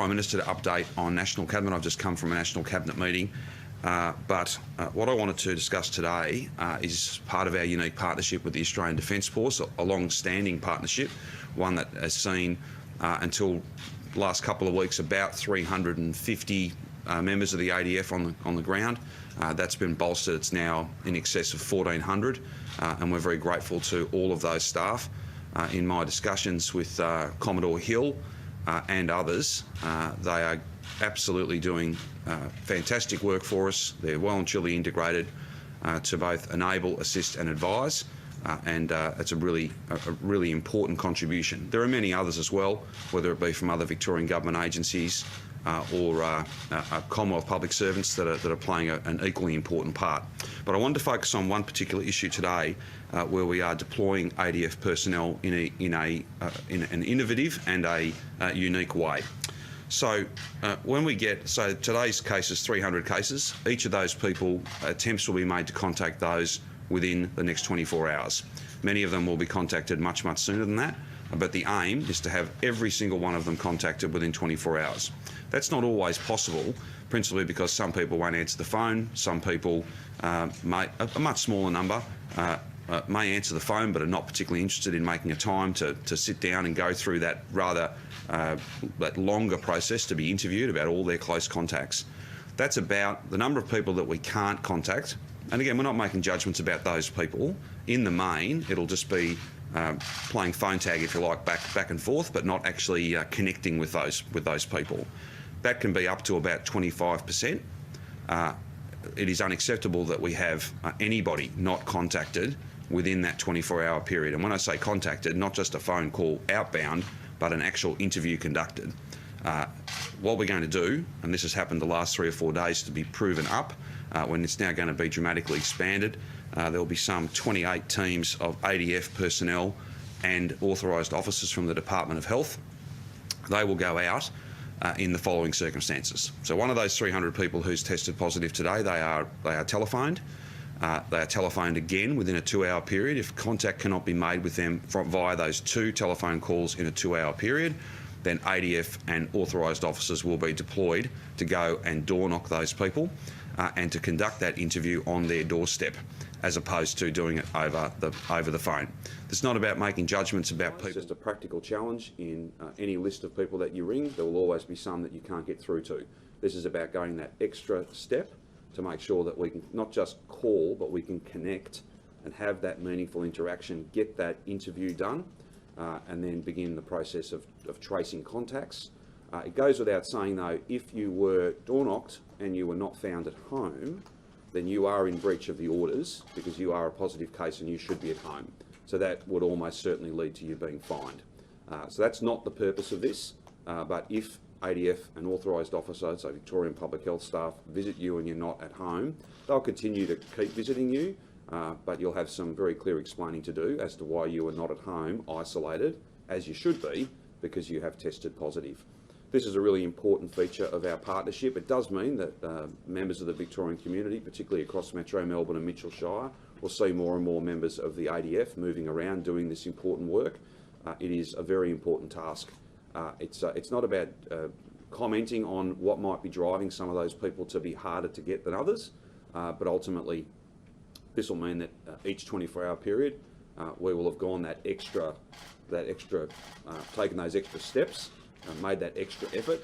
Prime Minister to update on National Cabinet. I've just come from a National Cabinet meeting. But what I wanted to discuss today is part of our unique partnership with the Australian Defence Force, a long-standing partnership, one that has seen until the last couple of weeks about 350 members of the ADF on the ground. That's been bolstered. It's now in excess of 1,400, and we're very grateful to all of those staff. In my discussions with Commodore Hill and others, they are absolutely doing fantastic work for us. They're well and truly integrated to both enable, assist and advise, and it's a really important contribution. There are many others as well, whether it be from other Victorian government agencies or Commonwealth public servants that are playing an equally important part. But I wanted to focus on one particular issue today, where we are deploying ADF personnel in an innovative and a unique way. So today's case is 300 cases. Each of those people, attempts will be made to contact those within the next 24 hours. Many of them will be contacted much sooner than that, but the aim is to have every single one of them contacted within 24 hours. That's not always possible, principally because some people won't answer the phone, some people, a much smaller number, may answer the phone but are not particularly interested in making a time to sit down and go through that that longer process to be interviewed about all their close contacts. That's about the number of people that we can't contact. And again, we're not making judgments about those people. In the main, it'll just be playing phone tag, if you like, back and forth, but not actually connecting with those people. That can be up to about 25%. It is unacceptable that we have anybody not contacted within that 24-hour period. And when I say contacted, not just a phone call outbound, but an actual interview conducted. What we're going to do, and this has happened the last 3 or 4 days to be proven up, when it's now going to be dramatically expanded, there will be some 28 teams of ADF personnel and authorised officers from the Department of Health. They will go out in the following circumstances. So one of those 300 people who's tested positive today, they are telephoned. They are telephoned again within a 2-hour period. If contact cannot be made with them via those 2 telephone calls in a 2-hour period, then ADF and authorised officers will be deployed to go and door knock those people and to conduct that interview on their doorstep, as opposed to doing it over the phone. It's not about making judgments about people. It's just a practical challenge. In any list of people that you ring, there will always be some that you can't get through to. This is about going that extra step to make sure that we can not just call, but we can connect and have that meaningful interaction, get that interview done, and then begin the process of tracing contacts. It goes without saying, though, if you were door knocked and you were not found at home, then you are in breach of the orders because you are a positive case and you should be at home. So that would almost certainly lead to you being fined. So that's not the purpose of this, but if ADF and authorised officers, so Victorian public health staff, visit you and you're not at home, they'll continue to keep visiting you, but you'll have some very clear explaining to do as to why you are not at home, isolated, as you should be, because you have tested positive. This is a really important feature of our partnership. It does mean that members of the Victorian community, particularly across Metro Melbourne and Mitchell Shire, will see more and more members of the ADF moving around doing this important work. It is a very important task. It's not about commenting on what might be driving some of those people to be harder to get than others, but ultimately this will mean that each 24-hour period we will have gone taken those extra steps, made that extra effort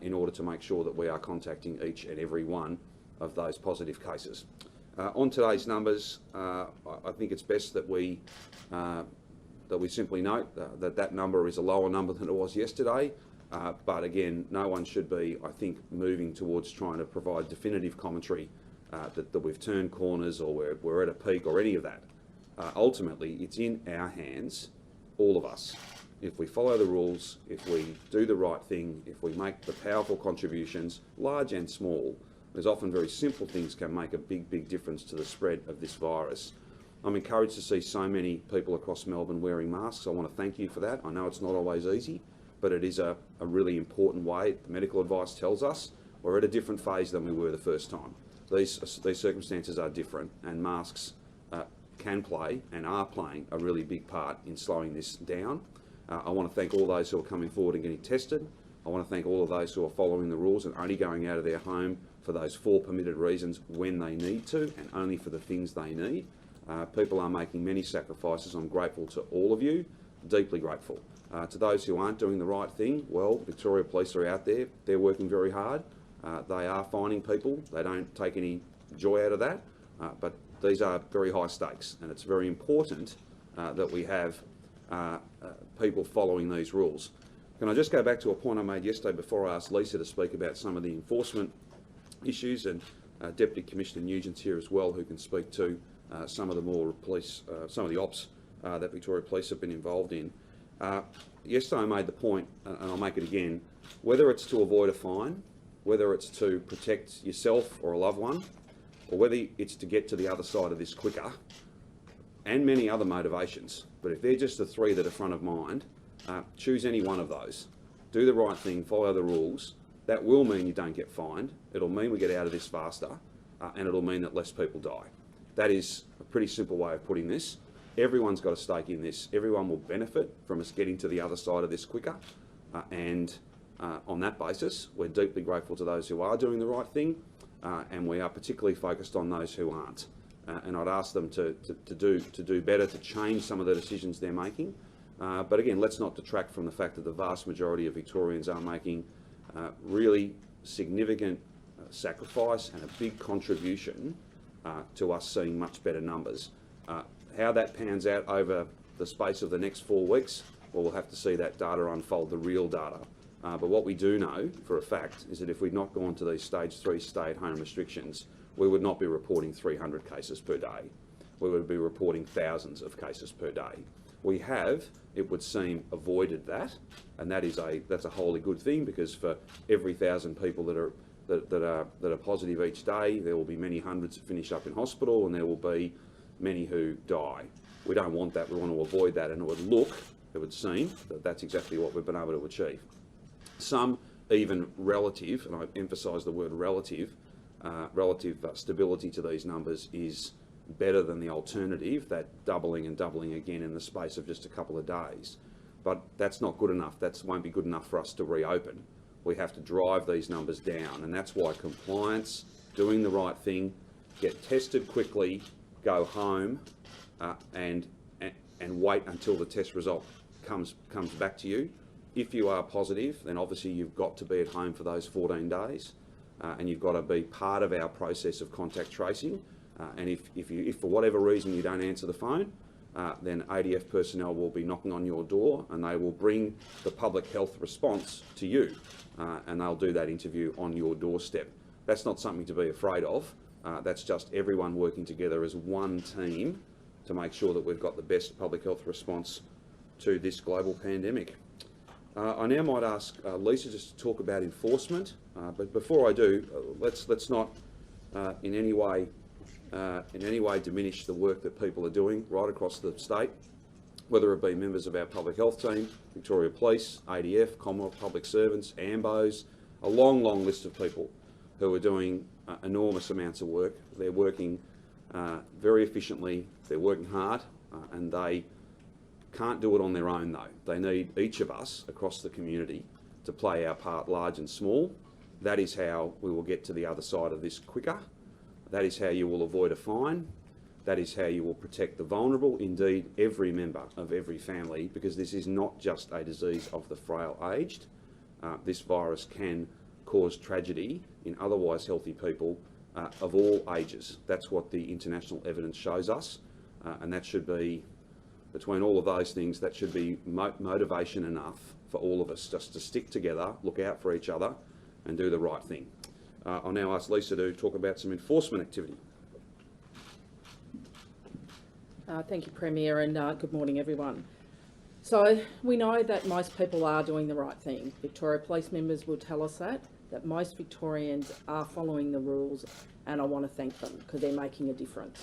in order to make sure that we are contacting each and every one of those positive cases. On today's numbers, I think it's best that we simply note that number is a lower number than it was yesterday. But again, no one should be, I think, moving towards trying to provide definitive commentary that we've turned corners or we're at a peak or any of that. Ultimately, it's in our hands, all of us. If we follow the rules, if we do the right thing, if we make the powerful contributions, large and small, there's often very simple things can make a big difference to the spread of this virus. I'm encouraged to see so many people across Melbourne wearing masks. I want to thank you for that. I know it's not always easy, but it is a really important way. The medical advice tells us we're at a different phase than we were the first time. These circumstances are different, and masks can play and are playing a really big part in slowing this down. I want to thank all those who are coming forward and getting tested. I want to thank all of those who are following the rules and only going out of their home for those 4 permitted reasons when they need to, and only for the things they need. People are making many sacrifices. I'm grateful to all of you, deeply grateful. To those who aren't doing the right thing, well, Victoria Police are out there. They're working very hard. They are fining people. They don't take any joy out of that, but these are very high stakes, and it's very important that we have people following these rules. Can I just go back to a point I made yesterday before I asked Lisa to speak about some of the enforcement issues, and Deputy Commissioner Nugent's here as well, who can speak to some of the more police, some of the ops that Victoria Police have been involved in. Yesterday I made the point, and I'll make it again, whether it's to avoid a fine, whether it's to protect yourself or a loved one, or whether it's to get to the other side of this quicker, and many other motivations, but if they're just the 3 that are front of mind, choose any one of those. Do the right thing, follow the rules. That will mean you don't get fined. It'll mean we get out of this faster, and it'll mean that less people die. That is a pretty simple way of putting this. Everyone's got a stake in this. Everyone will benefit from us getting to the other side of this quicker, and on that basis, we're deeply grateful to those who are doing the right thing, and we are particularly focused on those who aren't. And I'd ask them to do better, to change some of the decisions they're making. But again, let's not detract from the fact that the vast majority of Victorians are making really significant sacrifice and a big contribution to us seeing much better numbers. How that pans out over the space of the next 4 weeks, well, we'll have to see that data unfold, the real data. But what we do know for a fact is that if we'd not gone to these stage 3 stay-at-home restrictions, we would not be reporting 300 cases per day. We would be reporting thousands of cases per day. We have, it would seem, avoided that, and that's a wholly good thing, because for every 1,000 people that are positive each day, there will be many hundreds that finish up in hospital, and there will be many who die. We don't want that. We want to avoid that, and it would seem that that's exactly what we've been able to achieve. Some even relative, and I emphasise the word relative stability to these numbers is better than the alternative, that doubling and doubling again in the space of just a couple of days. But that's not good enough. That won't be good enough for us to reopen. We have to drive these numbers down, and that's why compliance, doing the right thing, get tested quickly, go home, and wait until the test result comes back to you. If you are positive, then obviously you've got to be at home for those 14 days, and you've got to be part of our process of contact tracing. And if for whatever reason you don't answer the phone, then ADF personnel will be knocking on your door, and they will bring the public health response to you, and they'll do that interview on your doorstep. That's not something to be afraid of. That's just everyone working together as one team to make sure that we've got the best public health response to this global pandemic. I now might ask Lisa just to talk about enforcement, but before I do, let's not in any way diminish the work that people are doing right across the state, whether it be members of our public health team, Victoria Police, ADF, Commonwealth Public Servants, AMBOs, a long list of people who are doing enormous amounts of work. They're working very efficiently, they're working hard, and they can't do it on their own though. They need each of us across the community to play our part, large and small. That is how we will get to the other side of this quicker. That is how you will avoid a fine. That is how you will protect the vulnerable, indeed every member of every family, because this is not just a disease of the frail-aged. This virus can cause tragedy in otherwise healthy people of all ages. That's what the international evidence shows us, and that should be, between all of those things, that should be motivation enough for all of us just to stick together, look out for each other, and do the right thing. I'll now ask Lisa to talk about some enforcement activity. Thank you, Premier, and good morning, everyone. So we know that most people are doing the right thing. Victoria Police members will tell us that most Victorians are following the rules, and I want to thank them because they're making a difference.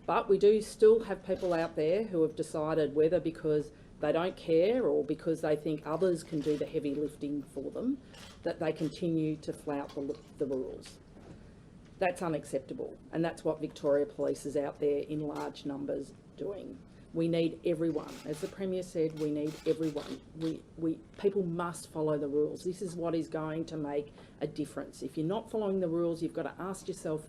But we do still have people out there who have decided, whether because they don't care or because they think others can do the heavy lifting for them, that they continue to flout the rules. That's unacceptable, and that's what Victoria Police is out there in large numbers doing. We need everyone. As the Premier said, we need everyone. People must follow the rules. This is what is going to make a difference. If you're not following the rules, you've got to ask yourself,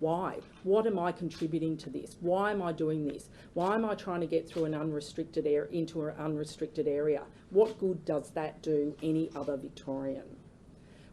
why? What am I contributing to this? Why am I doing this? Why am I trying to get through an unrestricted area into an unrestricted area? What good does that do any other Victorian?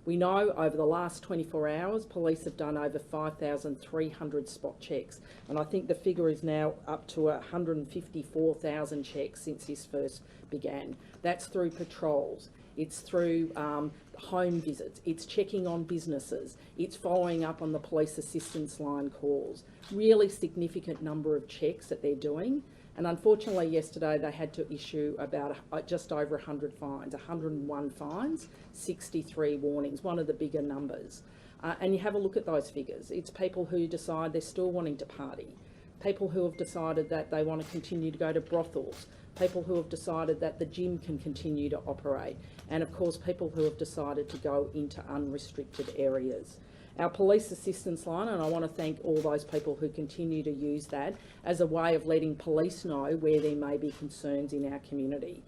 We know over the last 24 hours, police have done over 5,300 spot checks, and I think the figure is now up to 154,000 checks since this first began. That's through patrols, it's through home visits, it's checking on businesses, it's following up on the police assistance line calls. Really significant number of checks that they're doing. And unfortunately yesterday they had to issue about just over 100 fines, 101 fines, 63 warnings, one of the bigger numbers. And you have a look at those figures. It's people who decide they're still wanting to party, people who have decided that they want to continue to go to brothels, people who have decided that the gym can continue to operate, and of course people who have decided to go into unrestricted areas. Our police assistance line, and I want to thank all those people who continue to use that as a way of letting police know where there may be concerns in our community.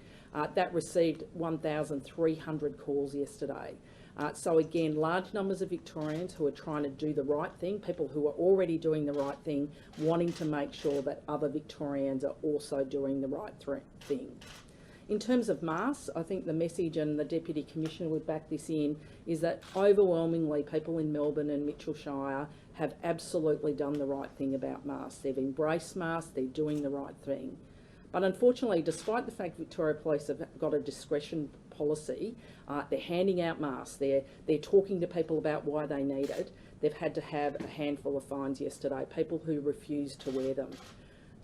That received 1,300 calls yesterday. So again, large numbers of Victorians who are trying to do the right thing, people who are already doing the right thing, wanting to make sure that other Victorians are also doing the right thing. In terms of masks, I think the message, and the Deputy Commissioner would back this in, is that overwhelmingly people in Melbourne and Mitchell Shire have absolutely done the right thing about masks. They've embraced masks, they're doing the right thing. But unfortunately, despite the fact Victoria Police have got a discretion policy, they're handing out masks, they're talking to people about why they need it. They've had to have a handful of fines yesterday, people who refuse to wear them.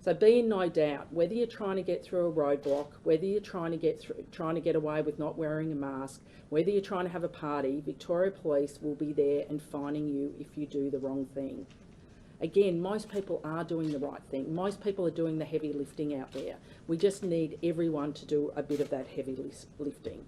So be in no doubt, whether you're trying to get through a roadblock, whether you're trying to get away with not wearing a mask, whether you're trying to have a party, Victoria Police will be there and fining you if you do the wrong thing. Again, most people are doing the right thing. Most people are doing the heavy lifting out there. We just need everyone to do a bit of that heavy lifting.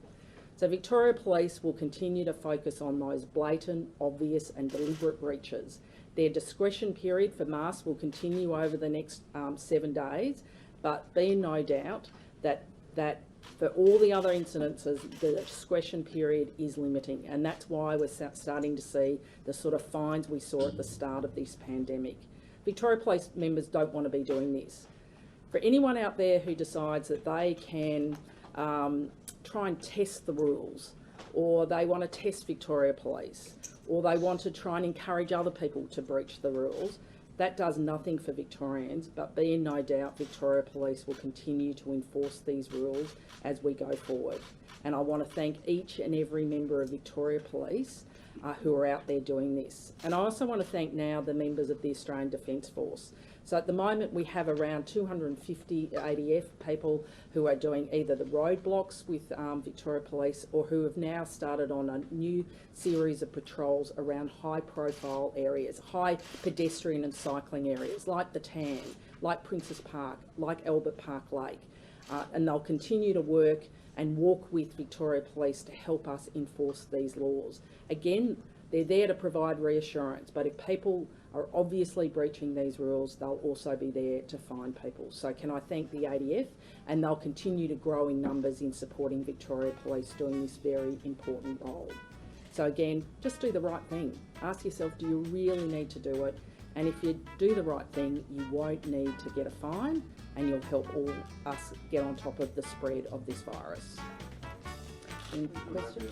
So Victoria Police will continue to focus on those blatant, obvious and deliberate breaches. Their discretion period for masks will continue over the next 7 days, but be in no doubt that for all the other incidences, the discretion period is limiting, and that's why we're starting to see the sort of fines we saw at the start of this pandemic. Victoria Police members don't want to be doing this. For anyone out there who decides that they can try and test the rules, or they want to test Victoria Police, or they want to try and encourage other people to breach the rules, that does nothing for Victorians, but be in no doubt Victoria Police will continue to enforce these rules as we go forward. And I want to thank each and every member of Victoria Police who are out there doing this. And I also want to thank now the members of the Australian Defence Force. So at the moment we have around 250 ADF people who are doing either the roadblocks with Victoria Police, or who have now started on a new series of patrols around high profile areas, high pedestrian and cycling areas like the Tan, like Princes Park, like Albert Park Lake. And they'll continue to work and walk with Victoria Police to help us enforce these laws. Again, they're there to provide reassurance, but if people are obviously breaching these rules, they'll also be there to fine people. So can I thank the ADF, and they'll continue to grow in numbers in supporting Victoria Police doing this very important role. So again, just do the right thing. Ask yourself, do you really need to do it? And if you do the right thing, you won't need to get a fine, and you'll help all us get on top of the spread of this virus. Any questions?